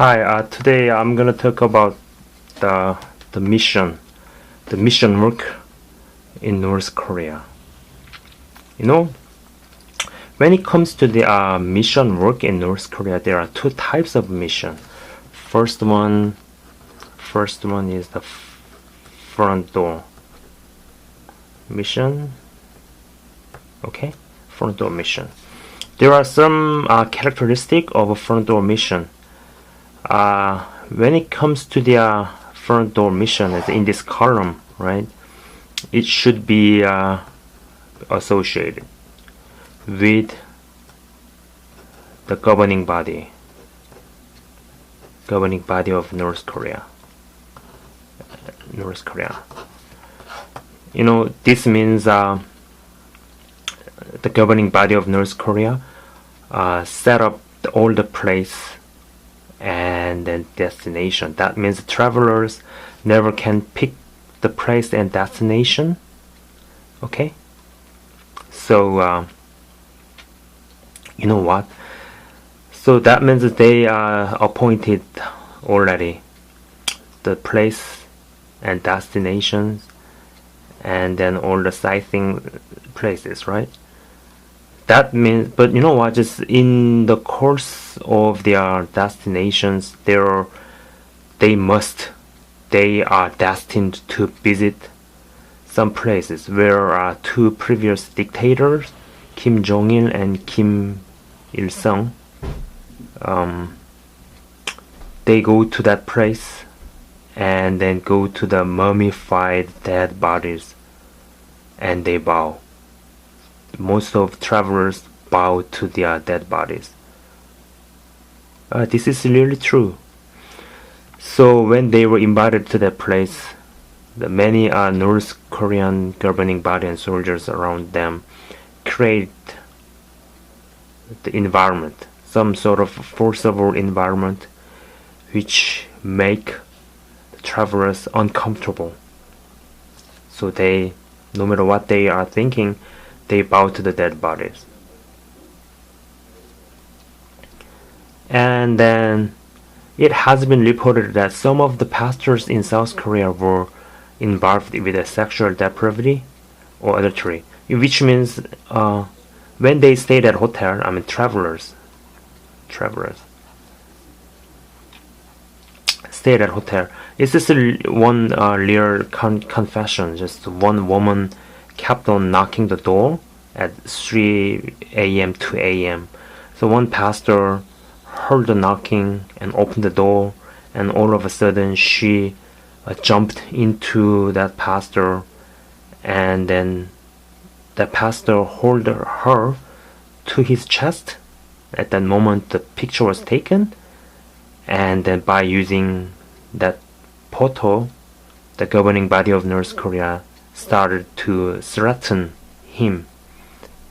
Hi, today I'm gonna talk about the the mission, the mission work in North Korea. You know, when it comes to the mission work in North Korea, there are two types of mission. First one, first one is the front door mission. Okay, front door mission. There are some characteristic of a front door mission. When it comes to the front door mission, it's in this column, right? It should be associated with the governing body of North Korea. You know, this means the governing body of North Korea set up all the place and then destination. That means travelers never can pick the place and destination. Okay, so you know what? So that means that they appointed already the place and destinations, and then all the sightseeing places, right? That means, but you know what? Just in the course of their destinations, they are destined to visit some places where two previous dictators, Kim Jong-il and Kim Il-sung, they go to that place and then go to the mummified dead bodies and they bow. Most of travelers bow to their dead bodies. This is really true. So when they were invited to that place, the many North Korean governing body and soldiers around them create the environment, some sort of forcible environment which make the travelers uncomfortable. So they, no matter what they are thinking, they bow to the dead bodies. And then it has been reported that some of the pastors in South Korea were involved with a sexual depravity or adultery, which means when they stayed at hotel, I mean travelers stayed at hotel. It's just one real confession. Just one woman kept on knocking the door at 3 a.m. 2 a.m. So one pastor heard the knocking and opened the door, and all of a sudden she jumped into that pastor, and then the pastor held her to his chest. At that moment the picture was taken, and then by using that photo, the governing body of North Korea started to threaten him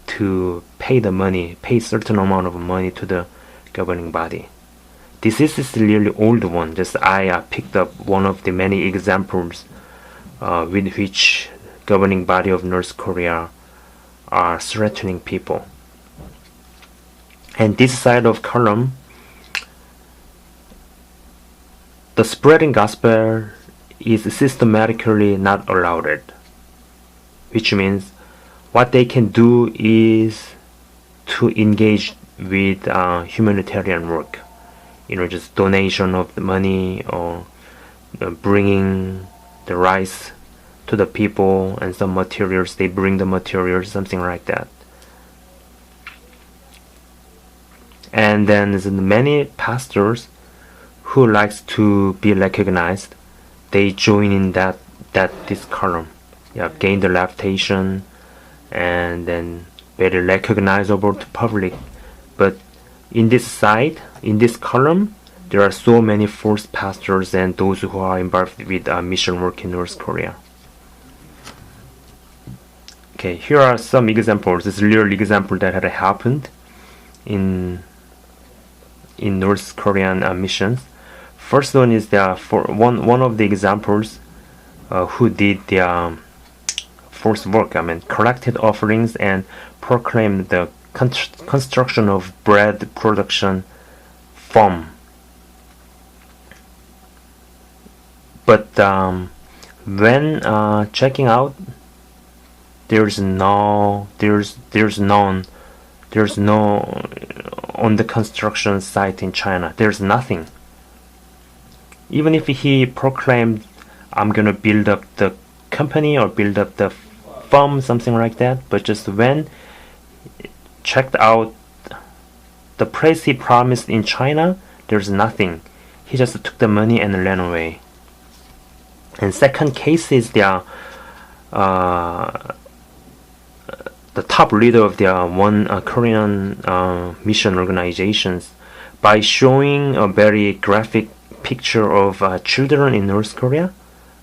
to pay certain amount of money to the governing body. This is a really old one. Just I picked up one of the many examples with which governing body of North Korea are threatening people. And this side of column, the spreading gospel is systematically not allowed, which means what they can do is to engage with humanitarian work, you know, just donation of the money or bringing the rice to the people and some materials. They bring the materials, something like that. And then there's many pastors who likes to be recognized. They join in this column. Yeah, gain the reputation and then very recognizable to public. But in this side, in this column, there are so many false pastors and those who are involved with mission work in North Korea. Okay, here are some examples. This is a real example that had happened in North Korean missions. First one is one of the examples who did the forced work. I mean, collected offerings and proclaimed the construction of bread production farm But when checking out, there's no on the construction site in China. There's nothing. Even if he proclaimed, I'm gonna build up the company or build up the firm, something like that, but just when checked out the place he promised in China, there's nothing. He just took the money and ran away. And second case is the top leader of the one Korean mission organizations, by showing a very graphic picture of children in North Korea.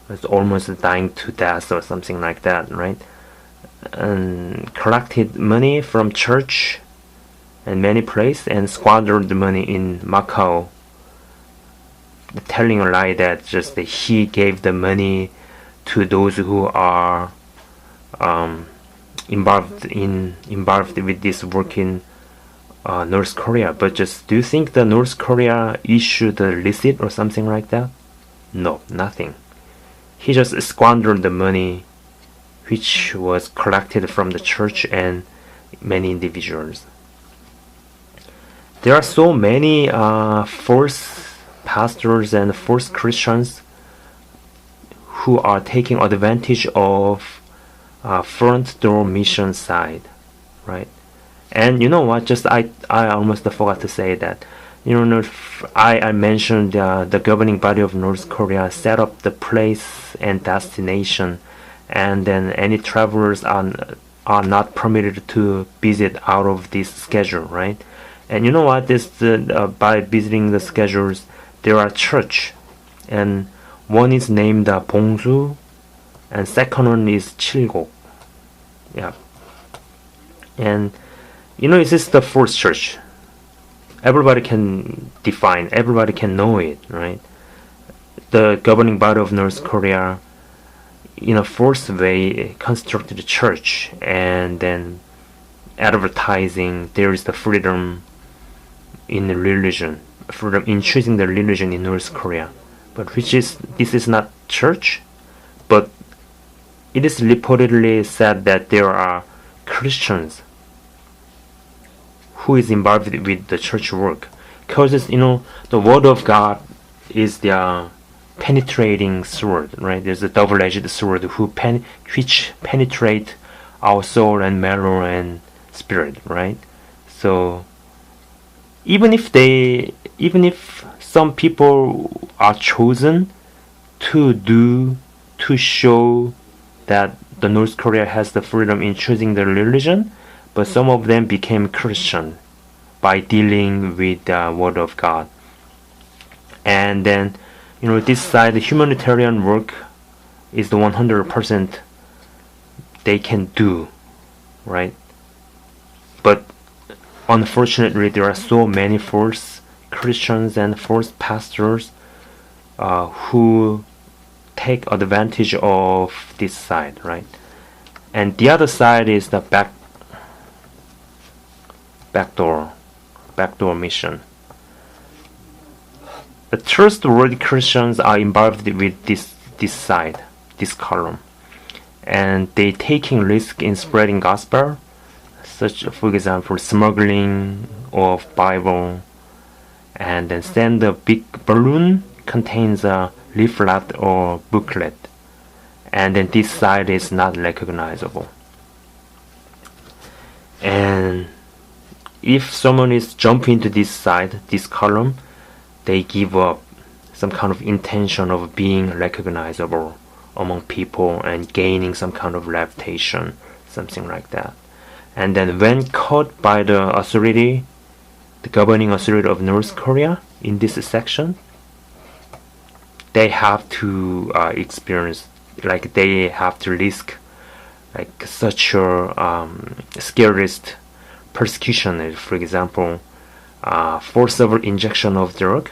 It's almost dying to death or something like that, right? And collected money from church and many places and squandered the money in Macau, telling a lie that just that he gave the money to those who are involved with this work in North Korea. But just, do you think the North Korea issued a receipt or something like that? No, nothing. He just squandered the money which was collected from the church and many individuals. There are so many false pastors and false Christians who are taking advantage of front door mission side, right? And you know what? Just I almost forgot to say that. You know, I mentioned the governing body of North Korea set up the place and destination, and then any travelers are not permitted to visit out of this schedule, right? And you know what? This by visiting the schedules, there are church, and one is named Bongsu, and second one is Chilgok. Yeah, and you know, this is the first church. Everybody can define, everybody can know it, right? The governing body of North Korea, in a forced way, constructed a church, and then advertising there is the freedom in religion, freedom in choosing the religion in North Korea. But this is not church, but it is reportedly said that there are Christians who is involved with the church work, because you know, the word of God is the penetrating sword, right? There's a double-edged sword which penetrate our soul and marrow and spirit, right? So even if some people are chosen to show that the North Korea has the freedom in choosing the religion, but some of them became Christian by dealing with the Word of God. And then, you know, this side, the humanitarian work is the 100% they can do, right? But unfortunately, there are so many false Christians and false pastors who take advantage of this side, right? And the other side is the backdoor mission. The trustworthy Christians are involved with this side, this column, and they taking risk in spreading gospel, such, for example, smuggling of Bible, and then send a big balloon contains a leaflet or booklet, and then this side is not recognizable. And if someone is jumping into this side, this column, they give up some kind of intention of being recognizable among people and gaining some kind of reputation, something like that. And then when caught by the authority, the governing authority of North Korea in this section, they have to experience, like they have to risk like such a scariest persecution. For example, forcible injection of drug,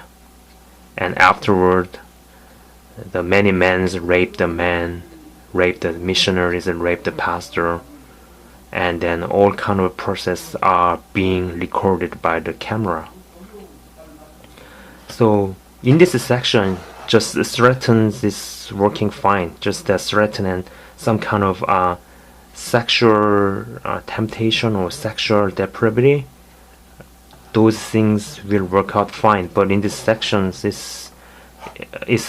and afterward the many men rape the man, rape the missionaries, and rape the pastor, and then all kind of process are being recorded by the camera. So in this section, just threatens is working fine. Just that threaten and some kind of sexual temptation or sexual depravity, those things will work out fine. But in these sections, it's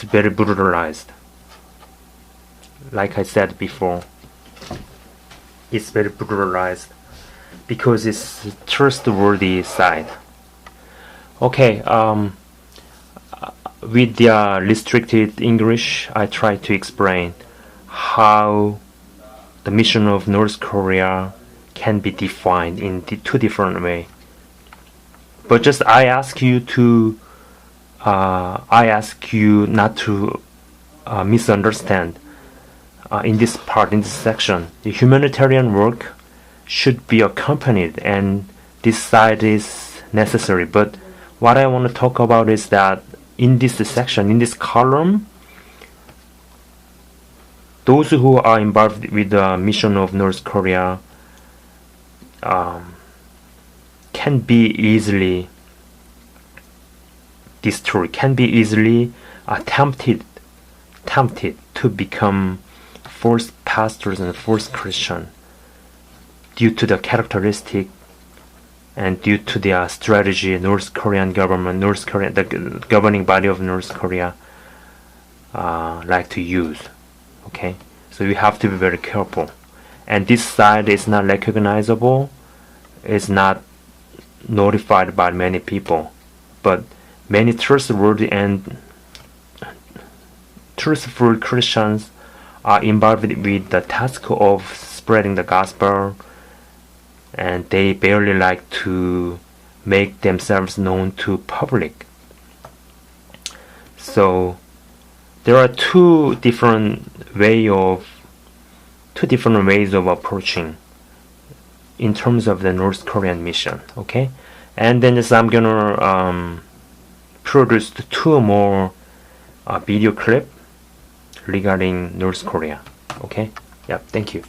very brutalized. Like I said before, it's very brutalized because it's trustworthy side. Okay, with the restricted English, I try to explain how the mission of North Korea can be defined in two different ways. But just I ask you not to misunderstand. In this part, in this section, the humanitarian work should be accompanied, and this side is necessary. But what I want to talk about is that in this section, in this column, those who are involved with the mission of North Korea can be easily destroyed, can be easily tempted to become false pastors and false Christian due to the characteristic and due to the strategy North Korean government, the governing body of North Korea like to use. Okay, so you have to be very careful. And this side is not recognizable, is not notified by many people, but many trustworthy and truthful Christians are involved with the task of spreading the gospel, and they barely like to make themselves known to public. So there are two different ways of approaching in terms of the North Korean mission. Okay, and then I'm gonna produce two more video clip regarding North Korea. Okay, yeah, thank you.